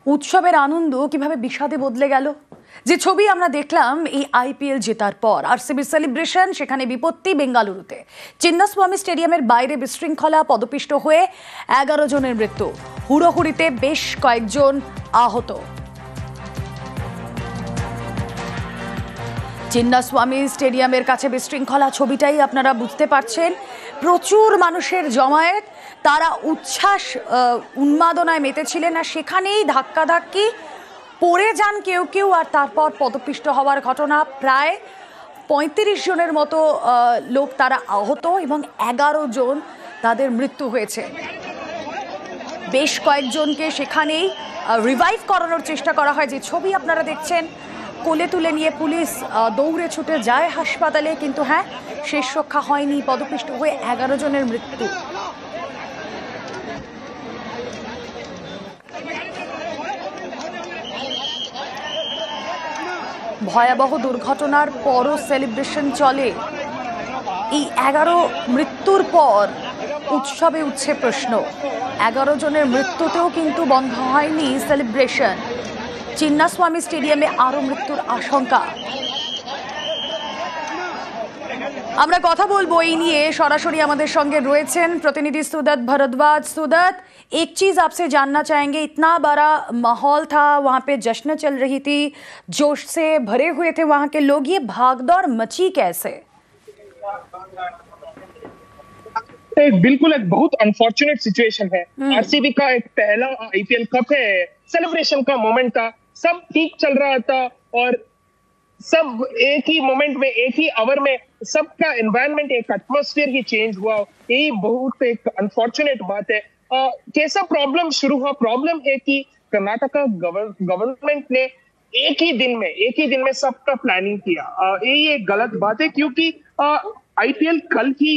উৎসবের আনন্দ কিভাবে বিষাদে বদলে গেল। যে ছবি আমরা দেখলাম এই আইপিএল জেতার পর, আরসিবির সেলিব্রেশন, সেখানে বিপত্তি বেঙ্গালুরুতে। চিন্নাস্বামী স্টেডিয়ামের বাইরে বিশৃঙ্খলা, পদপিষ্ট হয়ে 11 জনের মৃত্যু, হুড়োহুড়িতে বেশ কয়েকজন আহত। চিন্নাস্বামী স্টেডিয়ামের কাছে বিশৃঙ্খলা, ছবিটাই আপনারা বুঝতে পারছেন। প্রচুর মানুষের জমায়েত, তারা উচ্ছ্বাস উন্মাদনায় মেতেছিলেন, আর সেখানেই ধাক্কাধাক্কি, পড়ে যান কেউ কেউ, আর তারপর পদপিষ্ট হওয়ার ঘটনা। প্রায় 35 জনের মতো লোক তারা আহত এবং 11 জন তাদের মৃত্যু হয়েছে। বেশ কয়েকজনকে সেখানেই রিভাইভ করানোর চেষ্টা করা হয়। যে ছবি আপনারা দেখছেন, কোলে তুলে নিয়ে পুলিশ দৌড়ে ছুটে যায় হাসপাতালে, কিন্তু হ্যাঁ, শেষ রক্ষা হয়নি। পদপিষ্ট হয়ে 11 জনের মৃত্যু। ভয়াবহ দুর্ঘটনার পরও সেলিব্রেশন চলে। এই 11 মৃত্যুর পর উৎসবে উঠছে প্রশ্ন। 11 জনের মৃত্যুতেও কিন্তু বন্ধ হয়নি সেলিব্রেশন। চিন্নাস্বামী স্টেডিয়ামে আরো মৃত্যুর আশঙ্কা। আমরা কথা বলবো এই নিয়ে, সরাসরি আমাদের সঙ্গে রয়েছেন প্রতিनिधि सुदत भारद्वाज। सुदत, एक चीज आपसे जानना चाहेंगे, इतना बड़ा माहौल था, वहां पे जश्न चल रही थी, जोश से भरे हुए थे वहां के लोग, ये भागदौड़ मची कैसे? बिल्कुल एक बहुत अनफॉर्चुनेट सिचुएशन है। आरसीबी का एक पहला आईपीएल कप है, सेलिब्रेशन का मोमेंट था, सब ठीक चल रहा था और सब एक ही मोमेंट में, एक ही आवर में सबका एनवायरनमेंट, एक एटमॉस्फेयर ही चेंज हुआ। यही बहुत एक अनफॉर्चुनेट बात है। कैसा प्रॉब्लम शुरू हुआ? प्रॉब्लम है कि कर्नाटका गवर्नमेंट ने एक ही दिन में सबका प्लानिंग किया। यही एक गलत बात है, क्योंकि आईपीएल कल ही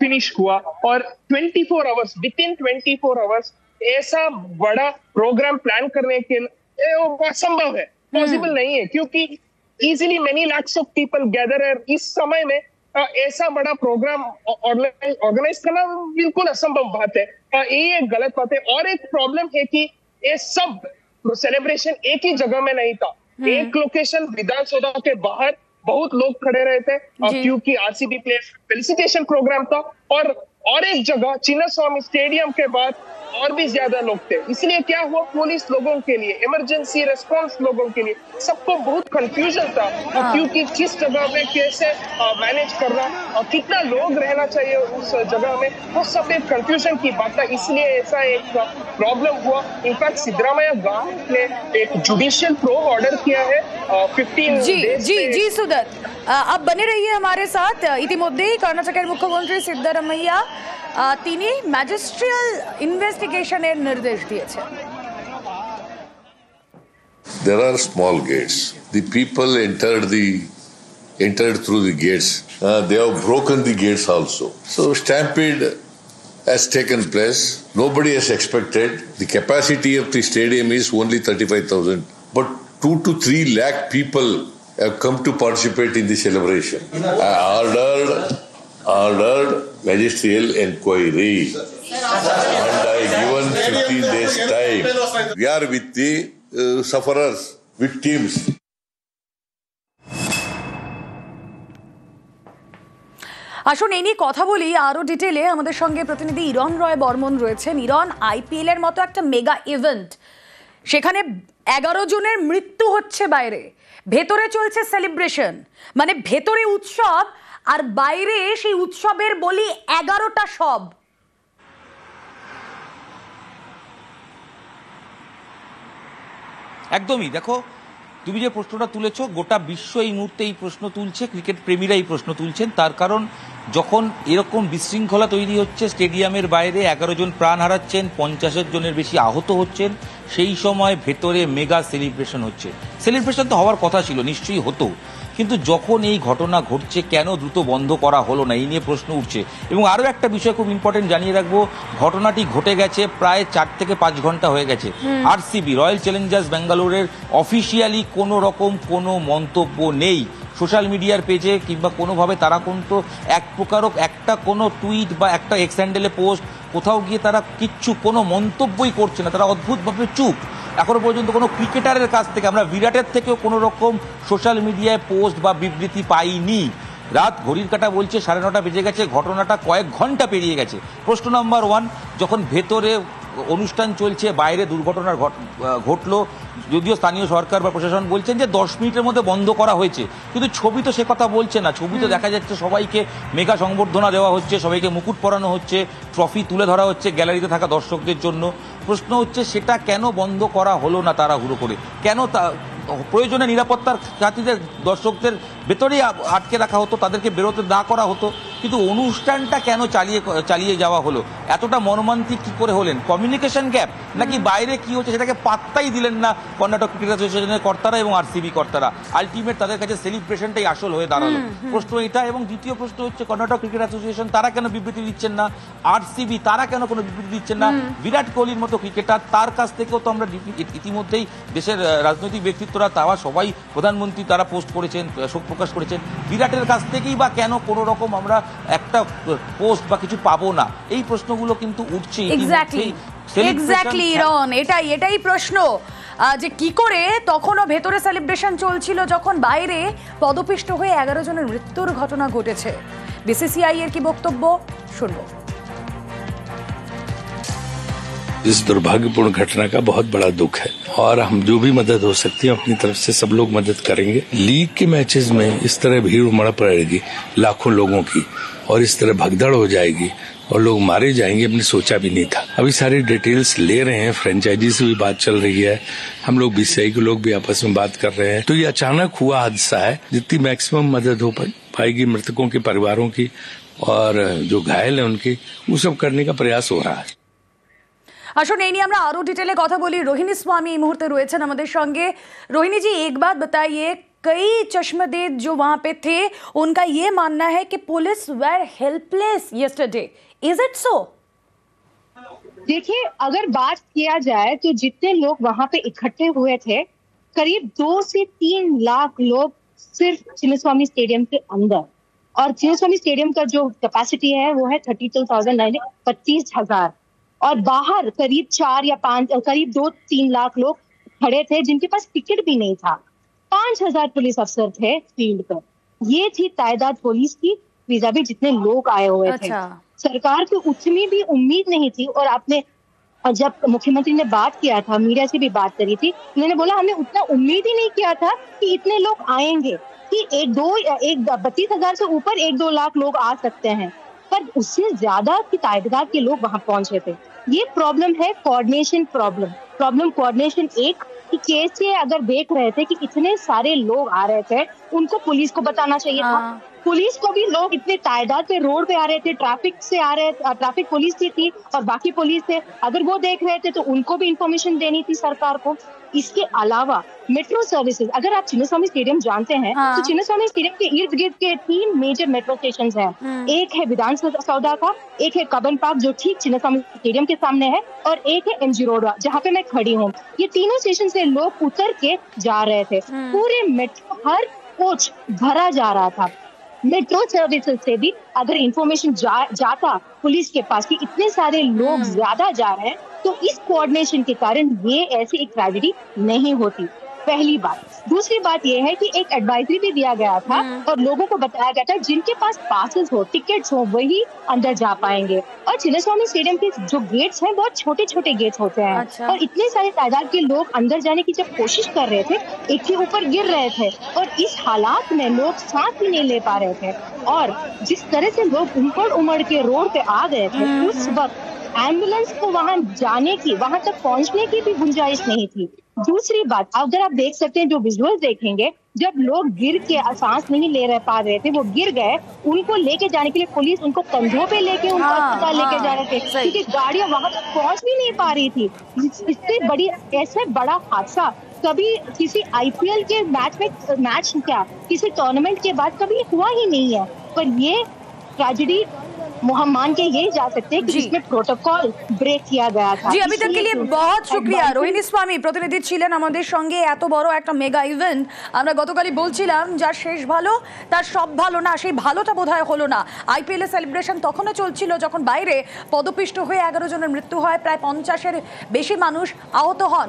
फिनिश हुआ और 24 आवर्स, विद इन 24 आवर्स ऐसा बड़ा प्रोग्राम प्लान करने के लिए असंभव है, पॉसिबल नहीं है, क्योंकि easily many lakhs of people gather है। इस समय में ऐसा बड़ा प्रोग्राम ऑर्गेनाइज करना बिल्कुल असंभव बात है। ये एक गलत बात है। और एक प्रॉब्लम है कि ये सब सेलिब्रेशन एक ही जगह में नहीं था। एक लोकेशन विधानसभा के बाहर बहुत लोग खड़े रहे थे, क्योंकि आरसीबी प्लेयर्स फेलिसिटेशन प्रोग्राम था। और एक जगह चिन्नास्वामी स्टेडियम के बाद और भी ज्यादा लोग थे। इसलिए क्या हुआ, पुलिस लोगों के लिए, इमरजेंसी रेस्पॉन्स लोगों के लिए, सबको बहुत कंफ्यूजन था, क्योंकि किस जगह में कैसे मैनेज करना और कितना लोग रहना चाहिए उस जगह में, वो सब एक कंफ्यूजन की बात था। इसलिए ऐसा एक प्रॉब्लम हुआ। इनफैक्ट सिद्धरामैया गवर्नमेंट ने एक जुडिशियल प्रोब ऑर्डर किया है 15 जी सुदत, आप बने रहिए हमारे साथ। ইতিমধ্যে কর্ণাটকের মুখ্যমন্ত্রী সিদ্ধরামাইয়া তিনি ম্যাজিস্ট্রিয়াল ইনভেস্টিগেশনের নির্দেশ দিয়েছেন। There are small gates. The people entered through the gates. They have broken the gates also. So stampede has taken place. Nobody has expected. The capacity of the stadium is only 35,000, but 2 to 3 lakh people have come to participate in the celebration. Ordered magisterial inquiry, and I given 15 days time. We are with the sufferers, victims. আসুন এই নিয়ে কথা বলি আরো ডিটেলে। আমাদের সঙ্গে প্রতিনিধি ইরন রয় বর্মন রয়েছেন। ইরন, আইপিএল এর মতো একটা মেগা ইভেন্ট, সেখানে 11 জনের মৃত্যু হচ্ছে বাইরে, ভেতরে চলছে সেলিব্রেশন, মানে ভেতরে উৎসব আর বাইরে সেই উৎসবের বলি 11টা সব। একদমই। দেখো, তুমি যে প্রশ্নটা তুলেছো, গোটা বিশ্ব এই মুহূর্তে এই প্রশ্ন তুলছে, ক্রিকেট প্রেমীরা এই প্রশ্ন তুলছেন। তার কারণ, যখন এরকম বিশৃঙ্খলা তৈরি হচ্ছে, স্টেডিয়ামের বাইরে 11 জন প্রাণ হারাচ্ছেন, 50 জনের বেশি আহত হচ্ছেন, সেই সময় ভেতরে মেগা সেলিব্রেশন হচ্ছে। সেলিব্রেশন তো হওয়ার কথা ছিল, নিশ্চয়ই হতো, কিন্তু যখন এই ঘটনা ঘটছে, কেন দ্রুত বন্ধ করা হলো না, এই নিয়ে প্রশ্ন উঠছে। এবং আরও একটা বিষয় খুব ইম্পর্টেন্ট জানিয়ে রাখবো, ঘটনাটি ঘটে গেছে প্রায় 4 থেকে 5 ঘন্টা হয়ে গেছে। আরসিবি, রয়্যাল চ্যালেঞ্জার্স ব্যাঙ্গালোরের অফিসিয়ালি কোনো রকম কোনো মন্তব্য নেই। সোশ্যাল মিডিয়ার পেজে কিংবা কোনোভাবে তারা কিন্তু এক প্রকারও একটা কোনো টুইট বা একটা এক্স হ্যান্ডেলে পোস্ট, কোথাও গিয়ে তারা কিচ্ছু কোনো মন্তব্যই করছে না, তারা অদ্ভুতভাবে চুপ। এখনো পর্যন্ত কোনো ক্রিকেটারের কাছ থেকে, আমরা বিরাটের থেকেও কোনো রকম সোশ্যাল মিডিয়ায় পোস্ট বা বিবৃতি পাইনি। রাত ঘড়ির কাঁটা বলছে 9:30 বেজে গেছে, ঘটনাটা কয়েক ঘন্টা পেরিয়ে গেছে। প্রশ্ন নাম্বার 1, যখন ভেতরে অনুষ্ঠান চলছে বাইরে দুর্ঘটনার ঘটলো, যদিও স্থানীয় সরকার বা প্রশাসন বলছেন যে 10 মিনিটের মধ্যে বন্ধ করা হয়েছে, কিন্তু ছবি তো সে কথা বলছে না। ছবি তো দেখা যাচ্ছে সবাইকে মেগা সংবর্ধনা দেওয়া হচ্ছে, সবাইকে মুকুট পরানো হচ্ছে, ট্রফি তুলে ধরা হচ্ছে গ্যালারিতে থাকা দর্শকদের জন্য। প্রশ্ন হচ্ছে সেটা কেন বন্ধ করা হলো না তাড়াহুড়ো করে? কেন প্রয়োজনে নিরাপত্তার খাতিরে দর্শকদের ভেতরেই আটকে রাখা হতো, তাদেরকে বেরোতে না করা হতো, কিন্তু অনুষ্ঠানটা কেন চালিয়ে যাওয়া হলো? এতটা মর্মান্তিক কি করে হলেন? কমিউনিকেশন গ্যাপ, নাকি বাইরে কি হচ্ছে সেটাকে পাত্তাই দিলেন না কর্ণাটক ক্রিকেট অ্যাসোসিয়েশনের কর্তারা এবং আরসিবি কর্তারা? আলটিমেট তাদের কাছে সেলিব্রেশনটাই আসল হয়ে দাঁড়ালো। প্রশ্ন এটা। এবং দ্বিতীয় প্রশ্ন হচ্ছে কর্ণাটক ক্রিকেট অ্যাসোসিয়েশন তারা কেন বিবৃতি দিচ্ছেন না? আরসিবি তারা কেন কোনো বিবৃতি দিচ্ছেন না? বিরাট কোহলির মতো ক্রিকেটার, তার কাছ থেকেও তো আমরা ইতিমধ্যেই দেশের রাজনৈতিক ব্যক্তিত্বরা, তারা সবাই, প্রধানমন্ত্রী তারা পোস্ট করেছেন, শোক প্রকাশ করেছেন। বিরাটের কাছ থেকেই বা কেন কোনো রকম আমরা একটা পোস্ট বা কিছু পাবো না? এই প্রশ্নগুলো কিন্তু উঠছে। এক্স্যাক্টলি রন, এটাই প্রশ্ন যে কি করে তখনও ভেতরে সেলিব্রেশন চলছিল যখন বাইরে পদপিষ্ট হয়ে 11 জনের মৃত্যুর ঘটনা ঘটেছে। বিসিসিআই এর কি বক্তব্য শুনবো। इस दुर्भाग्यपूर्ण घटना का बहुत बड़ा दुख है और हम जो भी मदद हो सकती है अपनी तरफ से सब लोग मदद करेंगे। लीग के मैचेस में इस तरह भीड़ उमड़ पड़ेगी लाखों लोगों की और इस तरह भगदड़ हो जाएगी और लोग मारे जाएंगे, हमने सोचा भी नहीं था। अभी सारी डिटेल्स ले रहे हैं, फ्रेंचाइजी से भी बात चल रही है, हम लोग बीसीसीआई के लोग भी आपस में बात कर रहे हैं। तो ये अचानक हुआ हादसा है, जितनी मैक्सिमम मदद हो पाएगी मृतकों के परिवारों की और जो घायल है उनकी, वो सब करने का प्रयास हो रहा है। আসুন এই নিয়ে আমরা আরো ডিটেলে কথা বলি। रोहिणी स्वामी এই মুহূর্তে রয়েছেন আমাদের সঙ্গে। रोहिणी जी, एक बात बताइए, कई चश्मदीद जो वहां पे थे उनका ये मानना है कि police were helpless yesterday, is it so? देखिए, अगर बात किया जाए तो जितने लोग वहां पे इकट्ठे हुए थे, करीब 2 से 3 लाख लोग सिर्फ चिन्नास्वामी स्टेडियम के अंदर, और चिन्नास्वामी स्टेडियम का जो कैपेसिटी है वो है 32,000, और बाहर करीब 4 या 5, करीब 2-3 लाख लोग खड़े थे जिनके पास टिकट भी नहीं था। 5,000 पुलिस अफसर थे फील्ड पर। ये थी तादाद पुलिस की वीज़ावी जितने लोग आए हुए थे। सरकार को उतनी भी उम्मीद नहीं थी, और आपने जब मुख्यमंत्री ने बात किया था, मीडिया से भी बात करी थी, उन्होंने बोला हमने उतना उम्मीद ही नहीं किया था कि इतने लोग आएंगे, कि 32,000 से ऊपर 1-2 लाख लोग आ सकते हैं, पर उससे ज्यादा की तादाद के लोग वहां पहुंचे थे। ये प्रॉब्लम है, कोऑर्डिनेशन प्रॉब्लम कोऑर्डिनेशन। एक कि कैसे अगर देख रहे थे कि इतने सारे लोग आ रहे थे, उनको पुलिस को बताना चाहिए था। पुलिस को भी, लोग इतने तादाद पे रोड पे आ रहे थे, ट्रैफिक से आ रहे थे, ट्रैफिक पुलिस की थी और बाकी पुलिस थे, अगर वो देख रहे थे तो उनको भी इंफॉर्मेशन देनी थी सरकार को। इसके अलावा मेट्रो सर्विसेज, अगर आप चिन्नास्वामी स्टेडियम जानते हैं तो चिन्नास्वामी स्टेडियम के इर्द गिर्द के 3 मेजर मेट्रो स्टेशन हैं। एक है विधान सौदा का, एक है कबन पार्क जो ठीक चिन्नास्वामी स्टेडियम के सामने है, और एक है एमजी रोड जहाँ पे मैं खड़ी हूँ। ये तीनों स्टेशन से लोग उतर के जा रहे थे। पूरे मेट्रो, हर कोच भरा जा रहा था। मेट्रो सर्विसेज से भी अगर इंफॉर्मेशन जाता पुलिस के पास कि इतने सारे लोग ज्यादा जा रहे हैं, तो इस कोऑर्डिनेशन के कारण ये ऐसी एक ट्रेजेडी नहीं होती। पहली बात। दूसरी बात यह है कि एक एडवाइजरी भी दिया गया था और लोगों को बताया गया था जिनके पास पासेस हो, टिकट्स हो, वही अंदर जा पाएंगे। और चिन्नास्वामी स्टेडियम के जो गेट्स हैं बहुत छोटे छोटे गेट्स होते हैं। और इतने सारे तादाद के लोग अंदर जाने की जब कोशिश कर रहे थे, एक के ऊपर गिर रहे थे, और इस हालात में लोग सांस भी नहीं ले पा रहे थे। और जिस तरह से लोग उमड़ के रोड पे आ गए थे, उस वक्त एम्बुलेंस को वहां जाने की, वहां तक पहुंचने की भी गुंजाइश नहीं थी। दूसरी बात, अगर आप देख सकते हैं, जो विजुअल देखेंगे, जब लोग गिर के सांस नहीं ले पा रहे थे, वो गिर गए, उनको लेके जाने के लिए पुलिस उनको कंधों पे लेके उनको अस्पताल लेके जा रहे थे, क्योंकि गाड़ियां वहां तक पहुंच भी नहीं पा रही थी। इससे ऐसे बड़ा हादसा कभी किसी आईपीएल के मैच क्या किसी टूर्नामेंट के बाद कभी हुआ ही नहीं है। पर ये ट्रेजेडी हम मान के यही जा सकते हैं कि इसमें प्रोटोकॉल ब्रेक किया गया था। जी, अभी तक के लिए बहुत शुक्रिया। रोहिणी स्वामी প্রতিনিধি ছিলেন আমাদের সঙ্গে। এত বড় একটা মেগা ইভেন্ট, আমরা গতকালই বলছিলাম যার শেষ ভালো তার সব ভালো না, সেই ভালোটা বোধহয় হলো না। আইপিএল এর সেলিব্রেশন তখনও চলছিল যখন বাইরে পদপিষ্ট হয়ে 11 জনের মৃত্যু হয়, প্রায় 50-এর বেশি মানুষ আহত হন।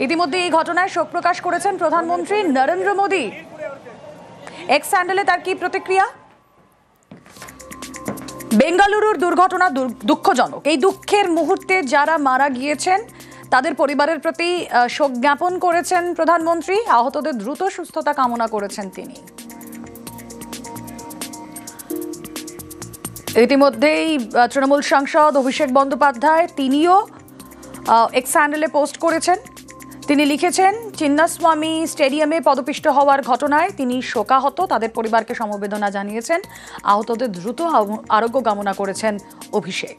ইতিমধ্যে এই ঘটনায় শোক প্রকাশ করেছেন প্রধানমন্ত্রী নরেন্দ্র মোদী। এক্স হ্যান্ডেলে তার কি প্রতিক্রিয়া? বেঙ্গালুরুর দুর্ঘটনা দুঃখজনক। এই দুঃখের মুহূর্তে যারা মারা গিয়েছেন তাদের পরিবারের প্রতি শোক জ্ঞাপন করেছেন প্রধানমন্ত্রী। আহতদের দ্রুত সুস্থতা কামনা করেছেন তিনি। ইতিমধ্যেই তৃণমূল সাংসদ অভিষেক বন্দ্যোপাধ্যায় তিনিও এক্স হ্যান্ডেলে পোস্ট করেছেন। তিনি লিখেছেন, চিন্নাস্বামী স্টেডিয়ামে পদপিষ্ট হওয়ার ঘটনায় তিনি শোকাহত। তাদের পরিবারকে সমবেদনা জানিয়েছেন। আহতদের দ্রুত আরোগ্য কামনা করেছেন অভিষেক।